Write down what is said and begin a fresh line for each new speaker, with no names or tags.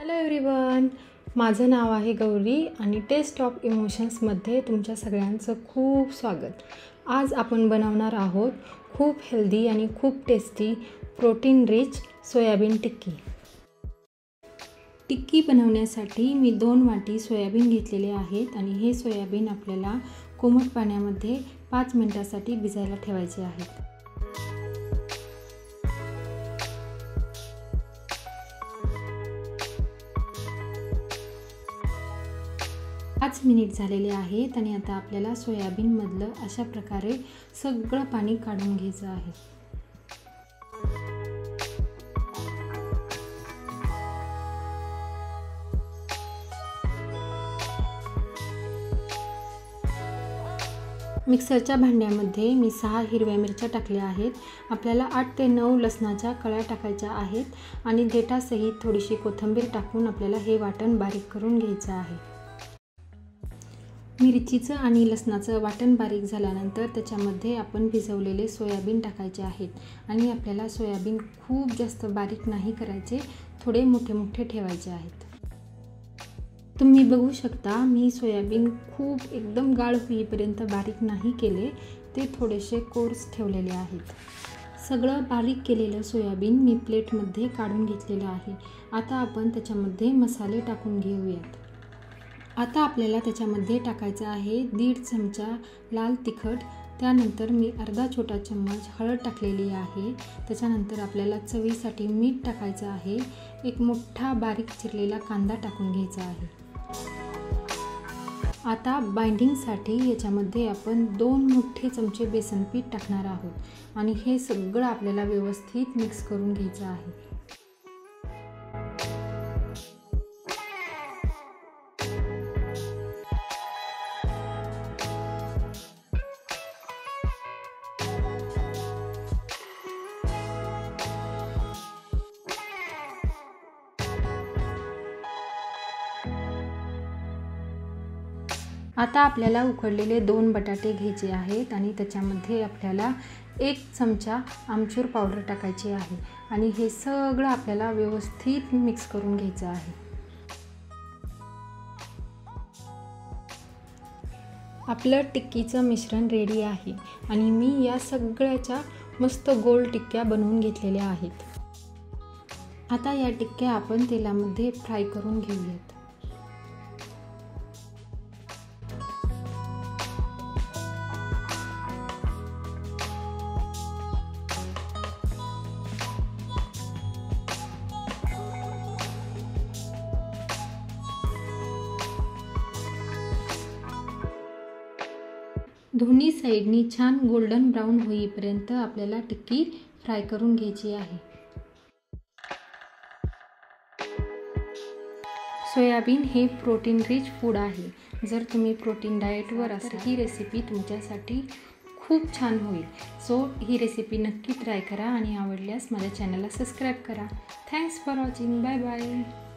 Hello everyone, माझं नाव आहे गौरी आणि टेस्ट ऑफ इमोशन्समध्ये तुमच्या सगळ्यांचं खूप स्वागत। आज आपण बनवणार आहोत खूप हेल्दी आणि खूप tasty protein rich soybean tikki. Tikki बनवण्यासाठी मी 2 वाटी सोयाबीन घेतलेले आहेत आणि हे सोयाबीन आपल्याला कोमट पाण्यामध्ये 5 मिनिटांसाठी भिजायला ठेवायचे आहेत। 5 मिनिट झालेले आहेत आणि आता आपल्याला सोयाबीनमधलं अशा प्रकारे सगळं पाणी काढून घ्यायचं आहे। मिक्सरच्या भांड्यामध्ये मी 6 हिरव्या मिरच्या टाकल्या आहेत। आपल्याला 8 ते 9 लसणाच्या कळ्या टाकायच्या आहेत आणि देठासहित थोडीशी कोथिंबीर टाकून आपल्याला हे वाटण बारीक करून घ्यायचं आहे। मिरचीचं आणि लसणाचं वाटण बारीक झाल्यानंतर त्याच्यामध्ये आपण भिजवलेले सोयाबीन टाकायचे आहेत आणि आपल्याला सोयाबीन खूप जास्त बारीक नाही करायचे, थोडे मोठे मोठे ठेवायचे आहेत। तुम्ही बघू शकता मी सोयाबीन खूप एकदम गाळ होईपर्यंत बारीक नाही केले, ते थोडेसे कोर्स ठेवलेले आहेत। सगळं बारीक केलेलं सोयाबीन मी प्लेटमध्ये काढून घेतलेलं आहे। आता आपण त्याच्यामध्ये मसाले टाकून घेऊयात। आता आपल्याला त्याच्यामध्ये टाकायचं आहे 1.5 चमचा लाल तिखट, त्यानंतर मी अर्धा छोटा चम्मच हळद टाकलेली आहे। त्याच्यानंतर आपल्याला चवीसाठी मीठ टाकायचं आहे। एक मोठा बारीक चिरलेला कांदा टाकून घ्यायचा आहे। आता बाइंडिंगसाठी याच्यामध्ये आपण 2 मोठे चमचे बेसन पीठ टाकणार आहोत आणि हे सगळं आपल्याला व्यवस्थित मिक्स करून घ्यायचं आहे। आता आपल्याला उकडलेले 2 बटाटे घ्यायचे आहेत आणि त्याच्यामध्ये आपल्याला 1 चमचा आमचूर पावडर टाकायची आहे आणि हे सगळं आपल्याला व्यवस्थित मिक्स करून घ्यायचं आहे। आपलं टिक्कीचं मिश्रण रेडी आहे आणि मी या सगळ्याच्या मस्त गोल टिक्क्या बनवून घेतलेल्या आहेत। आता या टिक्क्या आपण तेलामध्ये फ्राय करून घेऊयात। दोन्ही साइडनी छान गोल्डन ब्राउन होईपर्यंत आपल्याला टिक्की फ्राय करून घ्यायची आहे। सोयाबीन हे प्रोटीन रिच फूड आहे। जर तुम्ही प्रोटीन डाएटवर असाल ही रेसिपी तुमच्यासाठी खूप छान होईल। सो ही रेसिपी नक्की ट्राय करा आणि आवडल्यास माझ्या चॅनलला सबस्क्राइब करा। Thanks for watching. Bye bye.